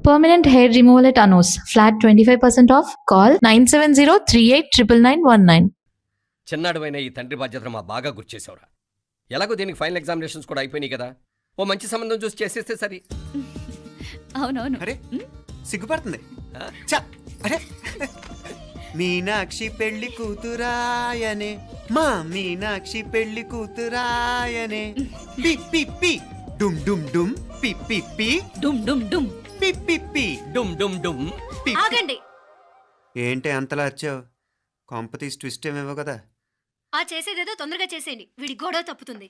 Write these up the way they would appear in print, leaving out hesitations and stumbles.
Permanent hair removal at Anos. Flat 25% off. Call 970-389919. చిన్నాడువైన ఈ తండ్రి బాధ్యతను మా బాగా గుర్చేసావురా. ఎలాగో దీనికి ఫైనల్ ఎగ్జామినేషన్స్ కూడా అయిపోయినాయి కదా, ఓ మంచి సంబంధం చూసి చేసేస్తే సరి. అవునవును. అరే సిగ్గుపడుతుంది. అరే మీనాక్షి పెళ్లి కూతురాయనే, మా మీనాక్షి పెళ్లి కూతురాయనే. పి పి పి డుమ్ డుమ్ డుమ్ పి పి పి డుమ్ డుమ్ డుమ్ పి పి పి డుమ్ డుమ్ డుమ్. ఆగండి. ఏంటి అంతలా వచ్చావు? కాంపతీస్ ట్విస్ట్ ఏమేవో కదా. ఆ చేసేదేదో తొందరగా చేసేయండి, వీడి గొడవ తప్పుతుంది.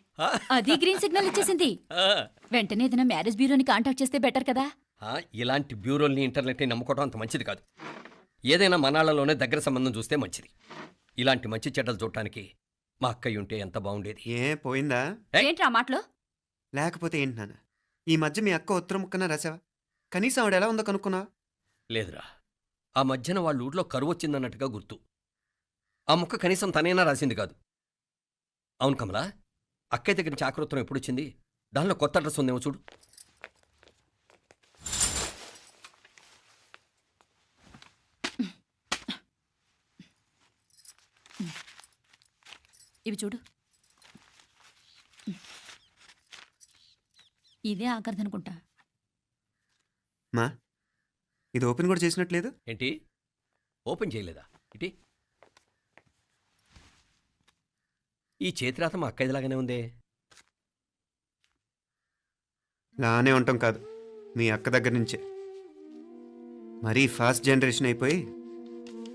అది గ్రీన్ సిగ్నల్ ఇచ్చేసింది. వెంటనే ఏదైనా మ్యారేజ్ బ్యూరోని కాంటాక్ట్ చేస్తే బెటర్ కదా. ఇలాంటి బ్యూరోల్ని ఇంటర్నెట్ని నమ్ముకోవడం అంత మంచిది కాదు. ఏదైనా మనాళ్ళలోనే దగ్గర సంబంధం చూస్తే మంచిది. ఇలాంటి మంచి చెడ్డలు చూడటానికి మా అక్కయ్య ఉంటే ఎంత బాగుండేది. ఏ పోయిందా? ఏంటి ఆ మాటలు? లేకపోతే ఏంటి నాన్న, ఈ మధ్య మీ అక్క ఉత్తరం ముక్కన రాసావా? కనీసం ఆవిడ ఎలా ఉందో కనుక్కున్నావా? లేదురా, ఆ మధ్యన వాళ్ళ ఊర్లో కరువు వచ్చిందన్నట్టుగా గుర్తు. ఆ ముక్క కనీసం తనైనా రాసింది కాదు. అవును కమలా, అక్కయ్య దగ్గర నుంచి ఆకృతం ఎప్పుడొచ్చింది? దానిలో కొత్త అడ్రస్ ఉందేమో చూడు. ఇవి చూడు. ఇదే ఆఖరిదనుకుంటా. మా ఇది ఓపెన్ కూడా చేసినట్లేదు. ఏంటి ఓపెన్ చేయలేదా? ఇటీ ఈ చేతిరాత మా అక్కయ్యలాగానే ఉందే. లానే ఉంటాం కాదు, మీ అక్క దగ్గర నుంచే. మరీ ఫాస్ట్ జనరేషన్ అయిపోయి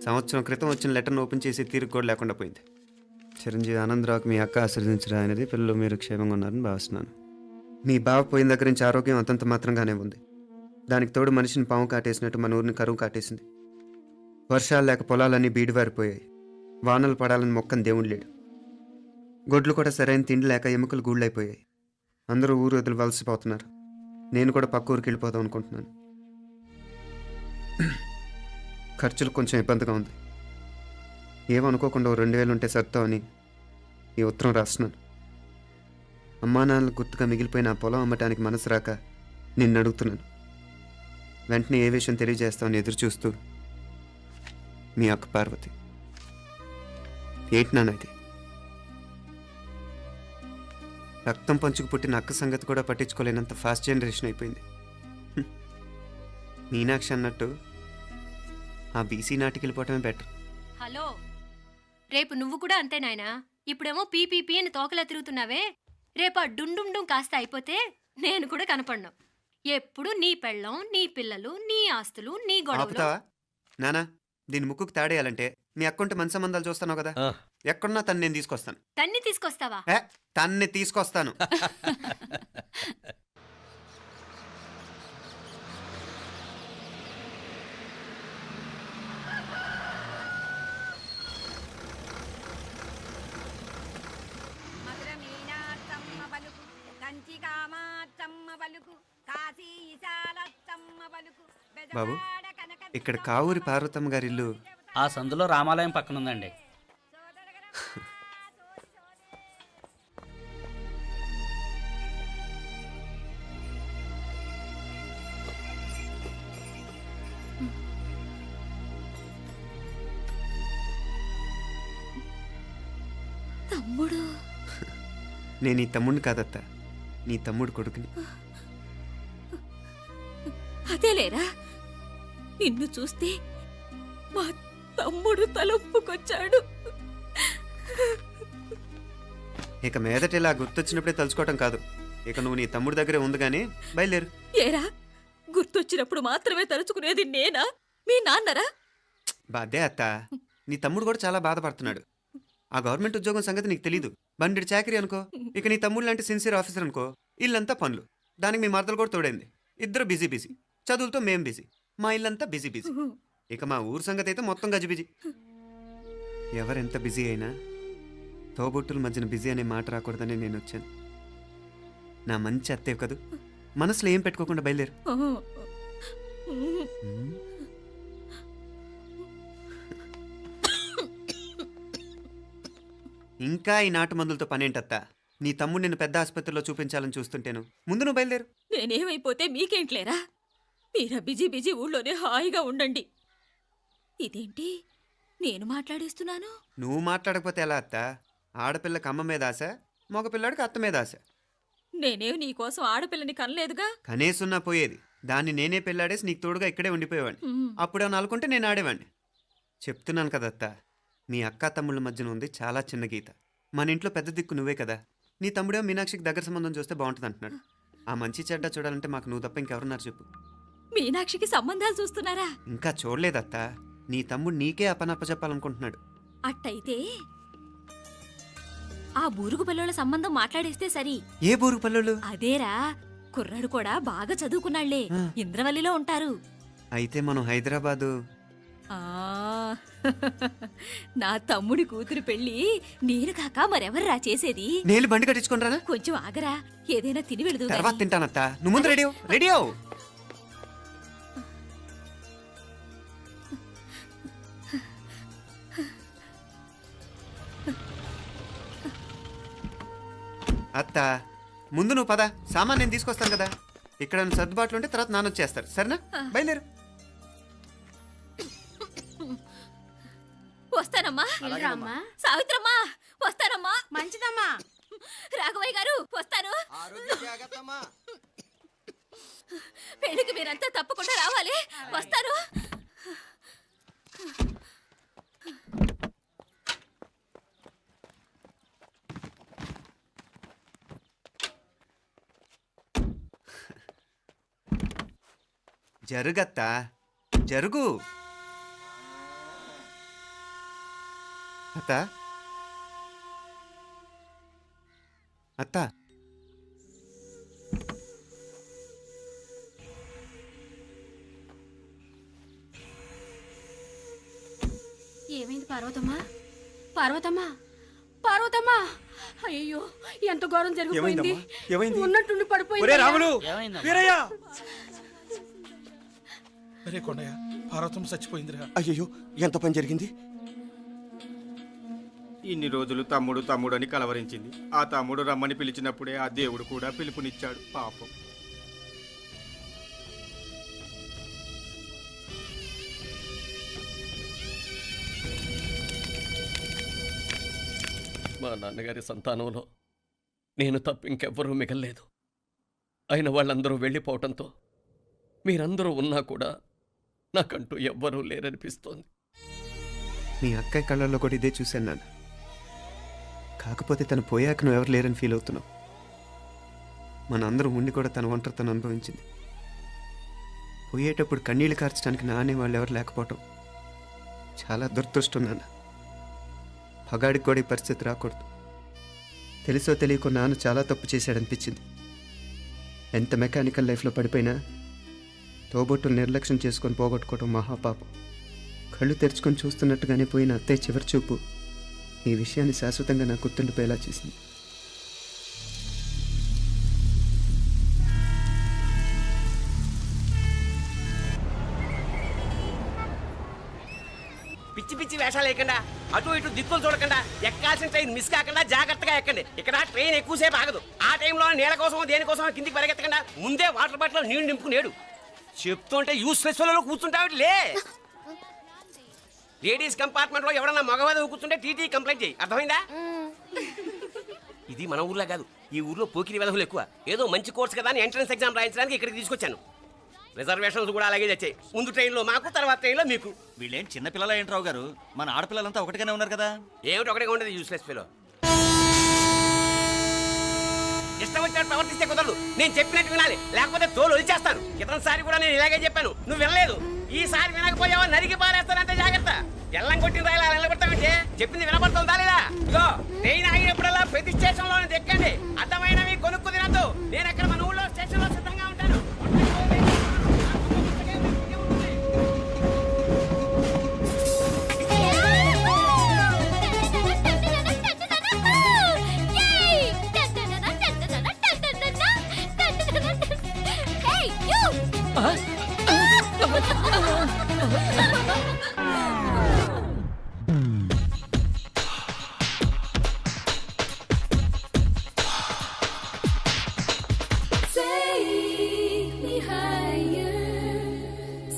సంవత్సరం క్రితం వచ్చిన లెటర్ను ఓపెన్ చేసి తీరుకు కూడా లేకుండా పోయింది. చిరంజీవి ఆనందరావుకి మీ అక్క ఆశీర్వదించరా అనేది, పిల్లలు మీరు క్షేమంగా ఉన్నారని భావిస్తున్నాను. మీ బావ పోయిన దగ్గర నుంచి ఆరోగ్యం అంతంత మాత్రంగానే ఉంది. దానికి తోడు మనిషిని పాము కాటేసినట్టు మన ఊరిని కరువు కాటేసింది. వర్షాలు లేక పొలాలన్నీ బీడివారిపోయాయి. వానలు పడాలని మొక్కని దేవుడు లేడు. గొడ్లు కూడా సరైన తిండి లేక ఎముకలు గూళ్ళైపోయాయి. అందరూ ఊరు వదిలి వలసిపోతున్నారు. నేను కూడా పక్క ఊరికి వెళ్ళిపోదాం అనుకుంటున్నాను. ఖర్చులు కొంచెం ఇబ్బందిగా ఉంది. ఏమనుకోకుండా 2000 ఉంటే సర్దామని ఈ ఉత్తరం రాస్తున్నాను. అమ్మా నాన్నలకు గుర్తుగా మిగిలిపోయిన ఆ పొలం అమ్మటానికి మనసు రాక నిన్ను అడుగుతున్నాను. వెంటనే ఏ విషయం తెలియజేస్తామని ఎదురు చూస్తూ మీ అక్క పార్వతి. ఏంటి నాన్న ఇది? రక్తం పంచుకు పుట్టిన అక్క సంగతి కూడా పట్టించుకోలేనంత ఫాస్ట్ జనరేషన్ అయిపోయింది. మీనాక్షి అన్నట్టు ఆ బీసీ నాటికి వెళ్ళిపోవటమే బెటర్. హలో, రేపు నువ్వు కూడా అంతే నాయనా. ఇప్పుడేమో పీపీపీ అని తోకలా తిరుగుతున్నావే, రేపు ఆ డుండుండుం కాస్త అయిపోతే నేను కూడా కనపడ్ను. ఎప్పుడు నీ పెళ్ళం, నీ పిల్లలు, నీ ఆస్తులు, నీ గొడవలు. ఆపుతావా నానా? దీని ముక్కుకు తాడేయాలంటే మీ అక్కంటే మంచి సంబంధాలు చూస్తాను కదా. ఎక్కడున్నా తను నేను తీసుకొస్తాను. తన్ని తీసుకొస్తావా? తన్ని తీసుకొస్తాను. బాబు, ఇక్కడ కావూరి పార్వతమ్మ గారి ఇల్లు ఆ సందులో రామాలయం పక్కన ఉందండి. తమ్ముడు? నేను ఈ తమ్ముడిని కాదత్త, నీ తమ్ముడు కొడుకుని. అదేలేరా, నిన్ను చూస్తే మా తమ్ముడు తలొప్పుకొచ్చాడు. ఇక మీదట ఇలా గుర్తొచ్చినప్పుడే తలుచుకోవటం కాదు. ఇక నువ్వు నీ తమ్ముడి దగ్గరే ఉంది కానీ బయలుదేరు. ఏరా, గుర్తొచ్చినప్పుడు మాత్రమే తలుచుకునేది నేనా, మీ నాన్నరా? బాధే అత్త, నీ తమ్ముడు కూడా చాలా బాధపడుతున్నాడు. ఆ గవర్నమెంట్ ఉద్యోగం సంగతి నీకు తెలీదు. బండి చాకరీ అనుకో. ఇక నీ తమ్ముడు లాంటి సిన్సియర్ ఆఫీసర్ అనుకో. ఇల్లంతా పనులు, దానికి మీ మరదలు కూడా తోడైంది. ఇద్దరు బిజీ బిజీ. చదువులతో మేం బిజీ, మా ఇల్లంతా బిజీ బిజీ. ఇక మా ఊరు సంగతి అయితే మొత్తం గజిబిజీ. ఎవరెంత బిజీ అయినా తోబుట్టుల మధ్యన బిజీ అనే మాట రాకూడదని నేను వచ్చాను. నా మంచి అత్తేవి కదూ, మనసులో ఏం పెట్టుకోకుండా బయలుదేరు. ఇంకా ఈ నాటు మందులతో పనేంటత్తా? నీ తమ్ముడు నిన్ను పెద్ద ఆసుపత్రిలో చూపించాలని చూస్తుంటేను. ముందు నువ్వు బయలుదేరు. నేనేమైపోతే మీకేంట్లేరా? మీరా బిజీ బిజీ ఊళ్ళోనే హాయిగా ఉండండి. ఇదేంటి నేను మాట్లాడేస్తున్నాను? నువ్వు మాట్లాడకపోతే ఎలా అత్త? ఆడపిల్లకి అమ్మ మీద ఆశ, మగపిల్లాడికి అత్త మీద ఆశ. నేనేం నీకోసం ఆడపిల్లని కనలేదుగా. కనేసున్నా పోయేది. దాన్ని నేనే పెళ్ళాడేసి నీకు తోడుగా ఇక్కడే ఉండిపోయేవాడిని. అప్పుడేమన్నా అనుకుంటే నేను ఆడేవాడిని. చెప్తున్నాను కదా అత్త, మీ అక్క తమ్ముళ్ళ మధ్యన ఉంది చాలా చిన్న గీత. మన ఇంట్లో పెద్ద దిక్కు నువ్వే కదా. నీ తమ్ముడే మీనాక్షికి దగ్గర సంబంధం చూస్తే బాగుంటుంది అంటున్నాడు. ఆ మంచి చెడ్డ చూడాలంటే మాకు నువ్వు తప్ప ఇంకెవరున్నారు చెప్పు? మీనాక్షికి సంబంధాలు చూస్తున్నారా? ఇంకా చూడలేదత్త. నీ తమ్ముడు నీకే అపనప్ప చెప్పాలనుకుంటున్నాడు. అట్టయితే ఆ బూరుగు పిల్లల సంబంధం మాట్లాడేస్తే సరి. ఏ బూరు పల్లెలు? అదేరా, కుర్రాడు కూడా బాగా చదువుకున్నాళ్లే, ఇంద్రవల్లిలో ఉంటారు. అయితే మనం హైదరాబాదు. ఆ నా తమ్ముడి కూతురు పెళ్లి నేను కాక మరెవర్రా చేసేది? నేను బండి కట్టించుకుంటారా? కొంచెం ఆగరా, ఏదైనా తిని వెళదు. తర్వాత తింటానత్త. నువ్వు ముందు రెడీ రెడీ అవు. అత్త ముందు నువ్వు పద. సామాన్ నేను తీసుకొస్తాను కదా. ఇక్కడ సర్దుబాట్లు ఉంటే తర్వాత నాన్న వచ్చేస్తారు. సరేనా? బయలుదేరు. వస్తానమ్మా. అమ్మా సావిత్రమ్మా వస్తానమ్మా. మంచిదమ్మా. రాఘవయ్య గారు వస్తాను. పెళ్లికి మీరంతా తప్పకుండా రావాలి. వస్తాను. జరుగత్తా, జరుగు. అత్త అత్త ఏమైంది పార్వతమ్మా? పార్వతమ్మా, పార్వతమ్మా! అయ్యో, ఎంత ఘోరం జరిగిపోయింది. ఉన్నట్టుండి పడిపోయింది. రాములు, ఏమైందమ్మా? వీరయ్య! అరే కొండయ్య, పార్వతం చచ్చిపోయిందిరా. అయ్యో, ఎంత పని జరిగింది? ఇన్ని రోజులు తమ్ముడు తమ్ముడు అని కలవరించింది. ఆ తమ్ముడు రమ్మని పిలిచినప్పుడే ఆ దేవుడు కూడా పిలుపునిచ్చాడు. పాపం. మా నాన్నగారి సంతానంలో నేను తప్ప ఇంకెవ్వరూ మిగల్లేదు. అయిన వాళ్ళందరూ వెళ్ళిపోవటంతో మీరందరూ ఉన్నా కూడా నాకంటూ ఎవ్వరూ లేరనిపిస్తోంది. మీ అక్కయ్య కళ్ళల్లో కూడా ఇదే చూశాను నాన్న. కాకపోతే తను పోయాక నువ్వు ఎవరు లేరని ఫీల్ అవుతున్నావు. మన అందరం ఉండి కూడా తన ఒంటరితను అనుభవించింది. పోయేటప్పుడు కన్నీళ్లు కార్చడానికి నానే వాళ్ళు ఎవరు లేకపోవటం చాలా దురదృష్టం నాన్న. పగాడికి కూడా ఈ పరిస్థితి రాకూడదు. తెలుసో తెలియకో నాన్న చాలా తప్పు చేశాడనిపించింది. ఎంత మెకానికల్ లైఫ్లో పడిపోయినా తోబొట్టులు నిర్లక్ష్యం చేసుకొని పోగొట్టుకోవటం మహాపాపం. కళ్ళు తెరుచుకొని చూస్తున్నట్టుగానే పోయిన అత్తయ్య చివరి చూపు ఈ విషయాన్ని శాశ్వతంగా నా గుర్తుండిపోయేలా చేసింది. పిచ్చి పిచ్చి వేషాలు వేయకుండా, అటు ఇటు దిక్కులు చూడకుండా, ఎక్కాల్సిన ట్రైన్ మిస్ కాకుండా జాగ్రత్తగా ఎక్కండి. ఇక్కడ ట్రైన్ ఎక్కువసేపు ఆగదు. ఆ టైంలో నీళ్ళ కోసం దేనికోసం కిందికి పరిగెత్తకుండా ముందే వాటర్ బాటిల్ నీళ్లు నింపుకునేడు. చెప్తుంటే యూస్లెస్ లో కూర్చుంటావు. లే, లేడీస్ కంపార్ట్మెంట్ లో ఎవడన్నా మగవాది కూర్చుంటే టీటీ కంప్లైంట్ చేయి. అర్థమైందా? ఇది మన ఊర్లో కాదు, ఈ ఊర్లో పోకిరి వెధవులు ఎక్కువ. ఏదో మంచి కోర్స్ కదా అని ఎంట్రన్స్ ఎగ్జామ్ రాయించడానికి ఇక్కడికి తీసుకొచ్చాను. రిజర్వేషన్స్ కూడా అలాగే తెచ్చాయి. ముందు ట్రైన్లో మాకు, తర్వాత ట్రైన్లో మీకు. వీళ్ళేం చిన్న పిల్లల ఏంట్రావు గారు? మన ఆడపిల్లలంతా ఒకటిగానే ఉన్నారు కదా. ఏమిటి ఒకటిగా ఉండేది యూస్లెస్ ఫెలో. ఇష్టం వచ్చినట్టు ప్రవర్తిస్తే కుదరదు. నేను చెప్పినట్టు వినాలి, లేకపోతే తోలు వదిలేస్తాను. క్రితంసారి కూడా నేను ఇలాగే చెప్పాను, నువ్వు వినలేదు. ఈసారి వినకపోయావా నరికి పారేస్తానంటే జాగ్రత్త. ఎల్లం కొట్టిన రాయలా నిలబడతామంటే చెప్పింది వినపడుతుందా లేదా? ఇగో ట్రైన్ ఆగినప్పుడల్లా ప్రతి స్టేషన్ లో ఎక్కండి. అర్థమైనవి కొనుక్కు తినద్దు. నేను అక్కడ మన ఊళ్ళో స్టేషన్ లో సిద్ధంగా ఉంటాను.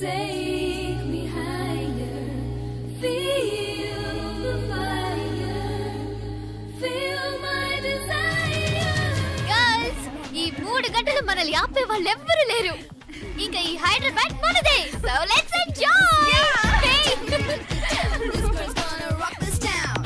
Take me higher, feel the fire, feel my desire. Girls, ఈ 3 గంటలు మనల్ని ఆపే వాళ్ళు ఎవ్వరు లేరు. ఇంకా ఈ హైదరాబాద్ మనదే. So let's enjoy. This girl's gonna rock this town.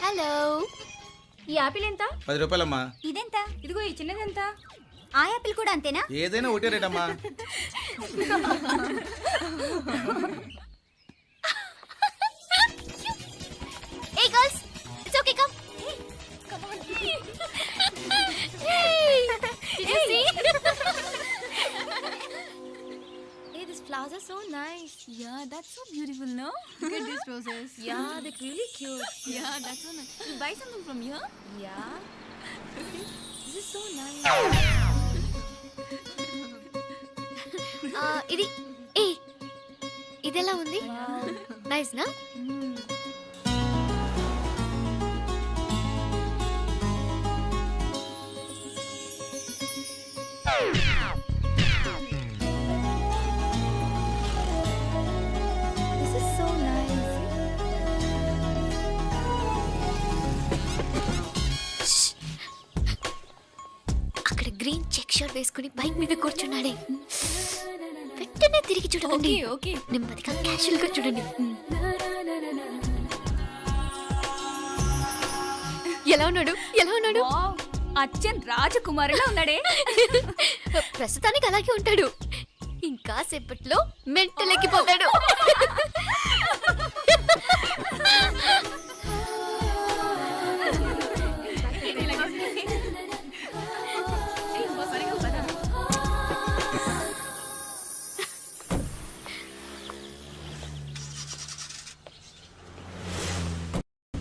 Hello, ఈ యాపిల్ ఎంత? 10 రూపాయలమ్మా. ఇదెంత? ఇదిగో ఈ చిన్నదెంత? ఆ యాపిల్ కూడా అంతేనా? ఏదైనా ఒకటే రేటమ్మా. Hey girls, it's okay, come. Come on. Hey, did you see? Hey, these flowers are so nice. Yeah, that's so beautiful, no? Look at these roses. Yeah, they're really cute. Yeah, that's so nice. You buy something from here? Yeah. This is so nice. ఇది ఏ ఇదెలా ఉంది? Nice నా? This is so nice. అక్కడ green check shirt వేసుకుని bike మీద కూర్చున్నాడే. వెంటనే తిరిగి చూడకండి. Okay. నెమ్మదిగా క్యాషువల్ గా చూడండి. ఎలా ఉన్నాడు? ఎలా ఉన్నాడు? Wow, అచ్చన్ రాజకుమారిలా ఉన్నాడే. ప్రస్తుతానికి అలాగే ఉంటాడు. ఇంకా సేపట్లో మెంటలెక్కిపోతాడు.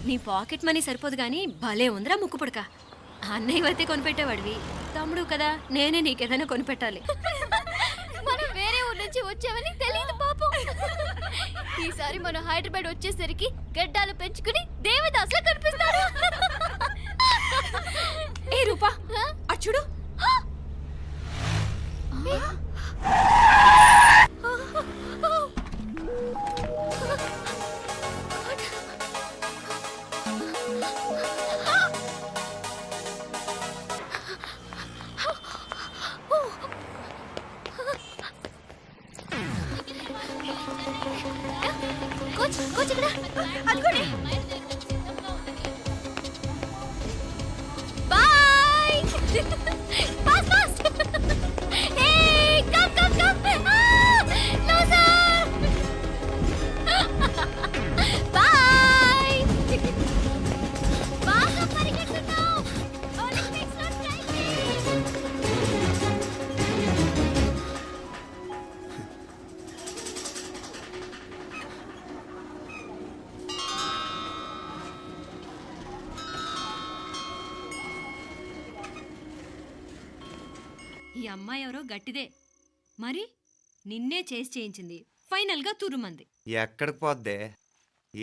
నీ పాకెట్ మనీ సరిపోదు గానీ భలే ఉందిరా ముక్కు పుడక. అన్నయ్య అయితే కొనిపెట్టేవాడివి, తమ్ముడు కదా నేనే నీకేదైనా కొనిపెట్టాలి. మనం వేరే ఊరు నుంచి వచ్చామని తెలియదు పాపం. ఈసారి మనం హైదరాబాద్ వచ్చేసరికి గడ్డాలు పెంచుకుని దేవదాసులా కనిపిస్తాడు. ఏ రూపా, అచ్చుడు. కోచ్ కోచ్ ఇక్కడ అనుకోండి. Boy. Fast fast. Hey come come come. Loser. Boy. బాగా పరిగెడుతున్నావు. ఒలింపిక్స్ లో ట్రై చేయి. ఈ అమ్మాయి ఎవరో గట్టిదే, మరి నిన్నే చేసి చేయించింది, ఫైనల్ గా తురుమంది. ఎక్కడికి పోద్దే?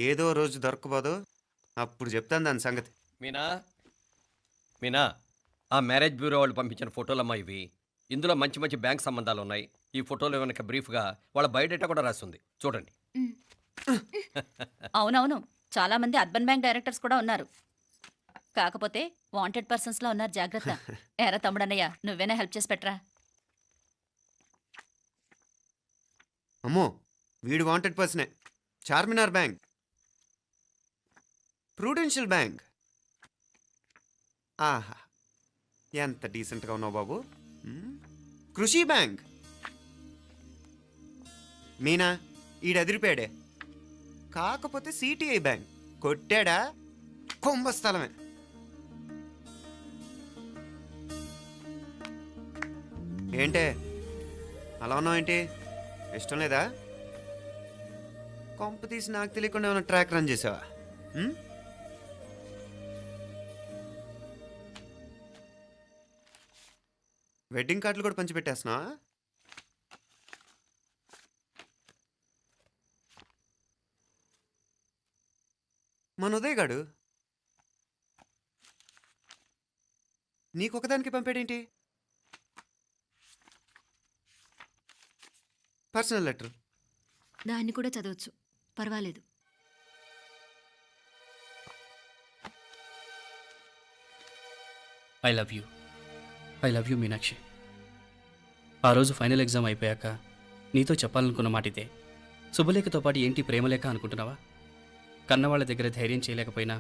ఏదో రోజు దొరకపోదు, అప్పుడు చెప్తాను దాని సంగతి. మీనా మీనా, ఆ మ్యారేజ్ బ్యూరో వాళ్ళు పంపించిన ఫోటోలమ్మా ఇవి. ఇందులో మంచి మంచి బ్యాంక్ సంబంధాలు ఉన్నాయి. ఈ ఫోటోలు వెనక బ్రీఫ్గా వాళ్ళ బయోడేటా కూడా రాస్తుంది, చూడండి. అవునవును, చాలా మంది అర్బన్ బ్యాంక్ డైరెక్టర్స్ కూడా ఉన్నారు. కాకపోతే వాంటెడ్ పర్సన్స్ లో ఉన్నారు, జాగ్రత్త. ఎరా తమ్ముడన్నయ్య, నువ్వేనా హెల్ప్ చేసి పెట్టరా. అమ్మో, వీడు వాంటెడ్ పర్సనే. Charminar bank, Prudential bank. ఆహా, ఎంత డీసెంట్గా ఉన్నావు బాబు. కృషి బ్యాంక్. మీనా, ఈడు అదిరిపాడే. కాకపోతే సిటిఐ బ్యాంక్ కొట్టాడా కుంభస్థలమే. ఏంటే అలా ఉన్నావు? ఏంటి ఇష్టం లేదా? కొంప తీసి నాకు తెలియకుండా ఏమైనా ట్రాక్ రన్ చేసావా? వెడ్డింగ్ కార్డులు కూడా పంచిపెట్టేస్తున్నావా? మన ఉదయ్ గాడు నీకొకదానికి పంపాడేంటి? Personal letter. దాన్ని కూడా చదవచ్చు, పర్వాలేదు. I love you Meenakshi. ఆ రోజు ఫైనల్ ఎగ్జామ్ అయిపోయాక నీతో చెప్పాలనుకున్న మాట ఇదే. శుభలేఖతో పాటు ఏంటి ప్రేమలేఖ అనుకుంటున్నావా? కన్నవాళ్ళ దగ్గర ధైర్యం చేయలేకపోయినా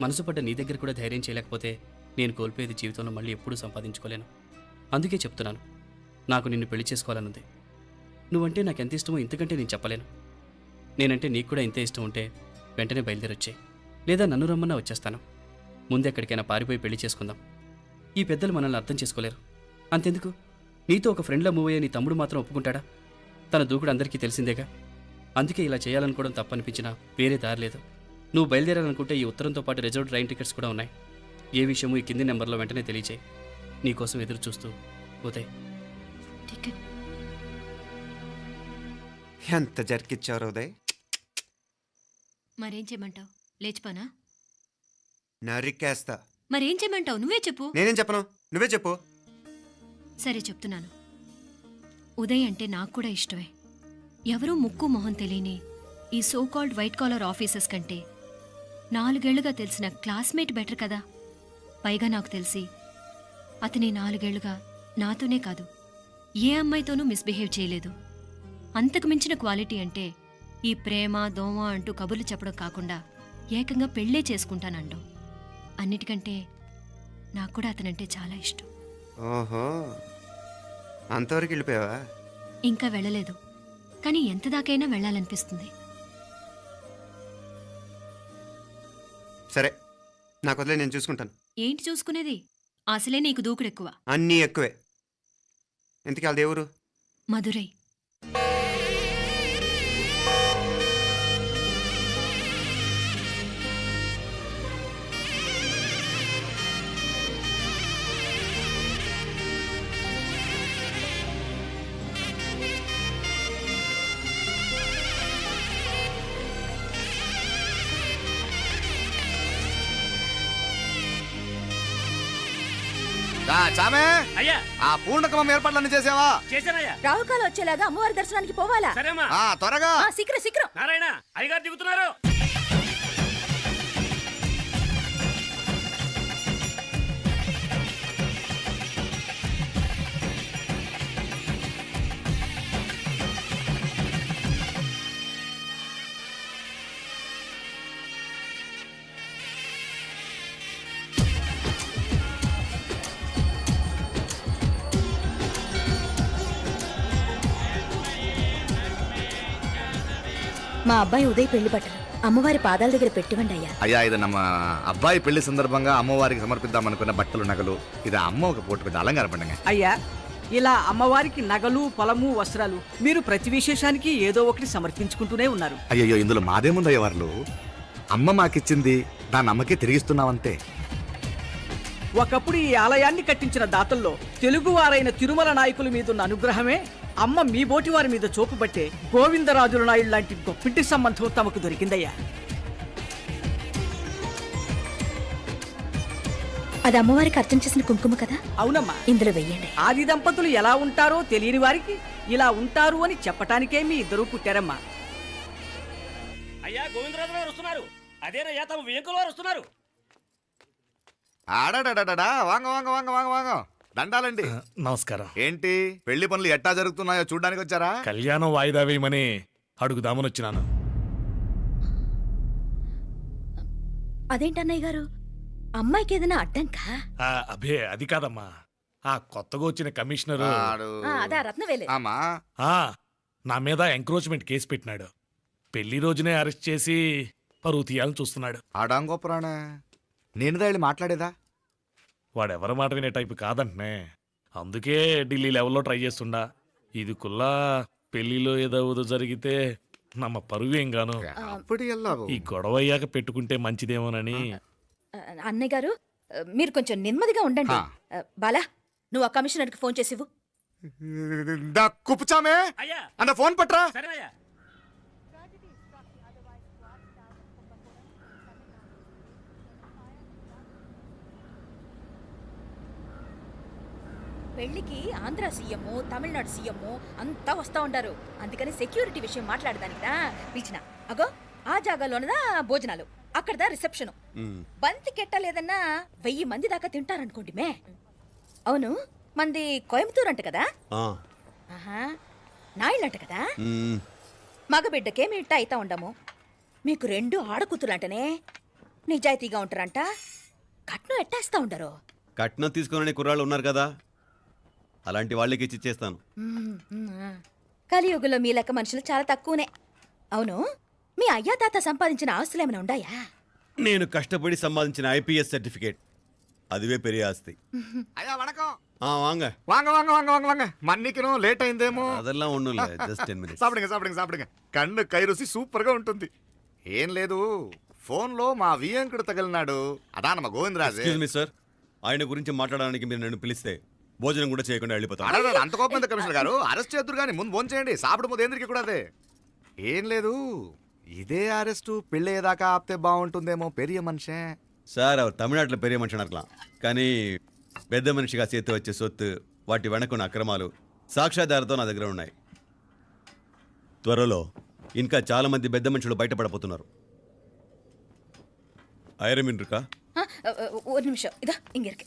మనసు పడ్డ నీ దగ్గర కూడా ధైర్యం చేయలేకపోతే నేను కోల్పోయేది జీవితంలో మళ్ళీ ఎప్పుడూ సంపాదించుకోలేను. అందుకే చెప్తున్నాను, నాకు నిన్ను పెళ్లి చేసుకోవాలనుంది. నువ్వంటే నాకు ఎంత ఇష్టమో ఇంతకంటే నేను చెప్పలేను. నేనంటే నీకు కూడా ఇంతే ఇష్టం ఉంటే వెంటనే బయలుదేరొచ్చాయి, లేదా నన్ను రమ్మన్నా వచ్చేస్తాను. ముందు ఎక్కడికైనా పారిపోయి పెళ్లి చేసుకుందాం. ఈ పెద్దలు మనల్ని అర్థం చేసుకోలేరు. అంతెందుకు, నీతో ఒక ఫ్రెండ్లా మూవ్ అయ్యే నీ తమ్ముడు మాత్రం ఒప్పుకుంటాడా? తన దూకుడు అందరికీ తెలిసిందేగా. అందుకే ఇలా చేయాలనుకోవడం తప్పనిపించినా వేరే దారి లేదు. నువ్వు బయలుదేరాలనుకుంటే ఈ ఉత్తరంతో పాటు రిజర్వ్ ట్రైన్ టికెట్స్ కూడా ఉన్నాయి. ఏ విషయమూ ఈ కింది నెంబర్లో వెంటనే తెలియచేయి. నీకోసం ఎదురు చూస్తూ ఉదయ్. టికెట్ ఎంత జరికిచ్చావు ఉదయ్. మరేం చేయమంటావు? లేచిపోనా? నరికేస్తా. మరేం చేయమంటావు? నువ్వే చెప్పు. నేనేం చెప్పను, నువ్వే చెప్పు. సరే చెప్తున్నాను. ఉదయ్ అంటే నాకు కూడా ఇష్టమే. ఎవరూ ముక్కు మొహం తెలియని ఈ so called white collar officers కంటే 4 ఏళ్లుగా తెలిసిన క్లాస్మేట్ బెటర్ కదా. పైగా నాకు తెలిసి అతని 4 ఏళ్లుగా నాతోనే కాదు ఏ అమ్మాయితోనూ మిస్బిహేవ్ చేయలేదు. అంతకు మించిన క్వాలిటీ అంటే ఈ ప్రేమ దోమ అంటూ కబుర్లు చెప్పడం కాకుండా ఏకంగా పెళ్ళే చేసుకుంటానండు. అన్నిటికంటే నాకు కూడా అతనంటే చాలా ఇష్టం. ఓహో, అంతవరకు వెళ్ళిపోయావా? ఇంకా వెళ్ళలేదు, కానీ ఎంత దాకైనా వెళ్ళాలనిపిస్తుంది. సరే, నాకు వదిలే, నేను చూసుకుంటాను. ఏంటి చూసుకునేది? అసలే నీకు దూకుడెక్కువ. అన్నీ ఎక్కువే. ఇంతకీ వాళ్ళ దేవురు? మధురై. చామే అయ్యా ఆ పూర్ణకమం ఏర్పాట్లన్నీ చేసావా? చేశానయ్యా. రాహుకాలం వచ్చేలాగా అమ్మవారి దర్శనానికి పోవాలా? సరేమ్మా. త్వరగా. శీఘ్రం. నారాయణ అయ్యగారు దిగుతున్నారు. మా అబ్బాయి ఉదయ్ పెళ్లి బట్టలు అమ్మవారి పాదాల దగ్గర పెట్టివండి అయ్యా. అయ్యా, ఇది నమ్మ అబ్బాయి పెళ్లి సందర్భంగా అమ్మవారికి సమర్పిద్దామనుకున్న బట్టలు నగలు. ఇది అమ్మ ఒక పూట పెద్ద అలంకార పండుగ. అయ్యా, ఇలా అమ్మవారికి నగలు పొలము వస్త్రాలు మీరు ప్రతి విశేషానికి ఏదో ఒకటి సమర్పించుకుంటూనే ఉన్నారు. అయ్యో, ఇందులో మాదేముందయ్య వాళ్ళు. అమ్మ మాకిచ్చింది దాన్ని అమ్మకే తిరిగిస్తున్నామంతే. ఒకప్పుడు ఈ ఆలయాన్ని కట్టించిన దాతల్లో తెలుగువారైన తిరుమల నాయకుల మీదున్న అనుగ్రహమే అమ్మ మీ బోటి వారి మీద చూపుబట్టే గోవిందరాజుల నాయుడు లాంటి గొప్పింటి సంబంధం తమకు దొరికిందయ్యా. అది అమ్మవారికి అర్చన చేసిన కుంకుమ కదా? అవునమ్మా, ఇందులో వెయ్యండి. ఆది దంపతులు ఎలా ఉంటారో తెలియని వారికి ఇలా ఉంటారు అని చెప్పటానికే మీ ఇద్దరూ పుట్టారమ్మా. అయ్యా గోవిందరాజు గారు వస్తున్నారు. అదేనయ్యా తమ వెంకుల వారు వస్తున్నారు. ఆడాడా వాంగ వాంగ వాంగ వాంగ వాంగ దండాలండి. నమస్కారం. ఏంటి పెళ్లి పనులు ఎట్టా జరుగుతున్నాయో చూడడానికి వచ్చారా? కళ్యాణం వాయిదా వేయమని అడుగుదామని వచ్చినాను. అదేంటన్నయ్య గారు, అమ్మాయికి ఏదైనా అడ్డంకా? అభే అది కాదమ్మా, ఆ కొత్తగా వచ్చిన కమిషనరు అదా రత్నవేలే. ఆమా నా మీద ఎంక్రోచ్మెంట్ కేసు పెట్టినాడు. పెళ్లి రోజునే అరెస్ట్ చేసి పరువు తీయాలని చూస్తున్నాడు. ఆడాంగో పురాణ నేను వెళ్ళి మాట్లాడేదా? వాడెవరి మాట వినే టైపు కాదంటనే. అందుకే ఢిల్లీ లెవెల్లో ట్రై చేస్తుండా. ఇది కుల్లా పెళ్లిలో ఏదో జరిగితే నమ్మ పరువేం గాను. ఈ గొడవ అయ్యాక పెట్టుకుంటే మంచిదేమోనని. అన్నయ్య గారు, మీరు కొంచెం నెమ్మదిగా ఉండండి. బాలా, నువ్వు ఆ కమిషనర్కి ఫోన్ చేసివు. కుప్పుచామే అయ్యా అన్న ఫోన్ పట్రా. సరేనయ్యా. పెళ్లికి ఆంధ్ర సీఎం తమిళనాడు సీఎం అంతా వస్తా ఉంటారు. అందుకని సెక్యూరిటీ విషయం మాట్లాడదానికినా పిలిచిన. అగో ఆ జాగాలోనదా భోజనాలు, అక్కడదా రిసెప్షన్. బంతి కెట్టలేదన్నా 1000 మంది దాకా తింటారనుకోండి మే. అవును, మంది కోయంబత్తూర్ అంట కదా? ఆహా, నాయుళ్ళంట కదా? మగబిడ్డకేమి ఇట్ట అయితా ఉండము. మీకు 2 ఆడకూతురంటనే నిజాయితీగా ఉంటారంట. కట్నం ఎట్టేస్తా ఉండరు. కట్నం తీసుకునే కుర్రాళ్ళు ఉన్నారు కదా, అలాంటి వాళ్ళకి ఇచ్చేస్తాను. కలియుగంలో మీ లెక్క మనుషులు చాలా తక్కువనే. అవును, మీ అయ్యా తాత సంపాదించిన ఆస్తులు ఏమైనా ఉన్నాయా? నేను కష్టపడి సంపాదించిన ఐపీఎస్ సర్టిఫికేట్, அதுவே பெரிய ஆஸ்தி. అయ్యా వణకం. வாங்க வாங்க வாங்க வாங்க வாங்க வாங்க மன்னிக்கணும் లేట్ అయిందేమో. அதெல்லாம் ஒண்ணும் இல்ல, ஜஸ்ட் 10 minutes. సాப்பிடுங்க సాப்பிடுங்க సాப்பிடுங்க. కన్ను కై రుచి సూపర్ గా ఉంటుంది. ఏం లేదు, ఫోన్ లో మా వియంకుడు తగిలినాడు, అదా నమ్మ గోవిందరాజు. ఎక్స్క్యూజ్ మీ సార్, ఆయన గురించి మాట్లాడడానికి మీరు నన్ను పిలిస్తే భోజనం కూడా చేయకుండా వెళ్ళిపోతాను. అడగదు, అంత కోపం ఎంత కమిషనర్ గారు? అరెస్ట్ చేద్దరు కానీ ముందు ఫోన్ చేయండి. సాపిడు ముందు ఎందుకు కూడా అదే. ఏం లేదు, ఇదే అరెస్టు పెళ్ళేదాకా ఆపితే బాగుంటుందేమో. పెరియ మనిషే సార్, அவர் தமிழ்நாட்டில் பெரிய మనిషి இருக்கலாம், కానీ పెద్ద మనిషిగా చేతి వచ్చే సొత్తు, వాటి వెనకున్న అక్రమాలు సాక్ష్యాధారాలతో నా దగ్గర ఉన్నాయి. త్వరలో ఇంకా చాలా మంది పెద్ద మనుషులు బయటపడబోతున్నారు. ఐరమిన్రుకా ఒక నిమిషం, ఇదా ఇంక ఇருக்கு.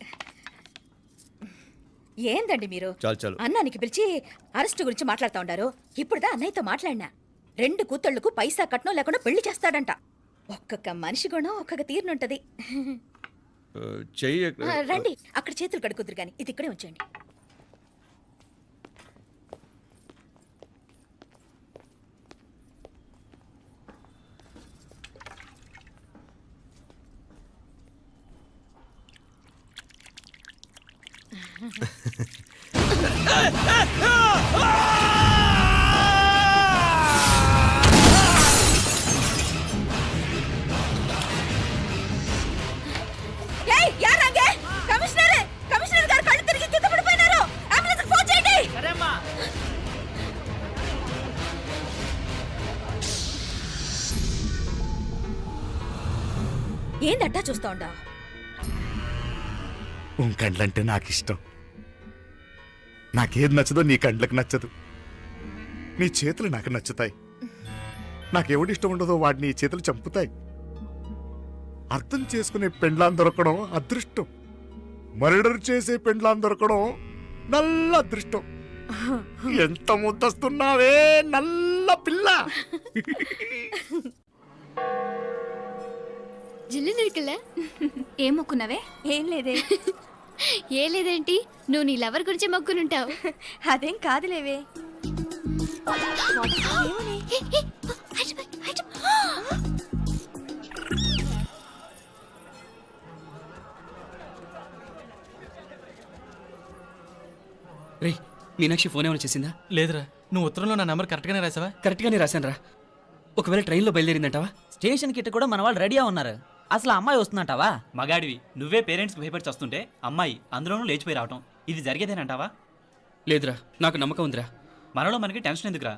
ఏందండి మీరు? చాలు చాలు. అన్నానికి పిలిచి అరెస్ట్ గురించి మాట్లాడుతూ ఉండారు. ఇప్పుడుదా అన్నయ్యతో మాట్లాడినా. 2 కూతుళ్లకు పైసా కట్నం లేకుండా పెళ్లి చేస్తాడంట. ఒక్కొక్క మనిషి గుణం ఒక్కొక్క తీరునుంటది. చెయ్యి రండి, అక్కడ చేతులు కడుకుదురు గాని ఇది ఇక్కడే ఉంచండి. ఏయ్, యారాంగే? కమిషనర్ గారు కళ్ళు తిరిగి కింద పడిపోయినారు. అంబులెన్స్ ఫోన్ చేయండి. ఏందట్టా చూస్తా ఉండా? కండ్లంటే నాకు ఇష్టం. నాకేది నచ్చదో నీ కండ్లకు నచ్చదు. నీ చేతులు నాకు నచ్చుతాయి. నాకెవడి ఇష్టం ఉండదో వాడిని నీ చేతులు చంపుతాయి. అర్థం చేసుకునే పెండ్లాం దొరకడం అదృష్టం. మర్డర్ చేసే పెండ్లాం దొరకడం నల్ల అదృష్టం. ఎంత ముద్దస్తున్నావే నల్ల పిల్ల. జిల్లు నిరుకులే ఏం మొక్కున్నావే? ఏం లేదే. ఏ లేదేంటి, నువ్వు నీ లవర్ గురించి మొక్కునుంటావు. అదేం కాదులేవే. రే, మీనాక్షి ఫోన్ ఏమైనా చేసిందా? లేదురా, నువ్వు ఉత్తరంలో నా నెంబర్ కరెక్ట్గానే రాసావా? కరెక్ట్గానే రాశాను రా. ఒకవేళ ట్రైన్లో బయలుదేరిందంటావా? స్టేషన్ కిட்ட కూడా మన వాళ్ళు రెడీగా ఉన్నారు. అసలు అమ్మాయి వస్తుందంటావా? మగాడివి నువ్వే పేరెంట్స్కి భయపడి వస్తుంటే అమ్మాయి అందులోనూ లేచిపోయి రావటం ఇది జరిగేదేనంటావా? లేదురా, నాకు నమ్మకం ఉందిరా. మనలో మనకి టెన్షన్ ఎందుకురా?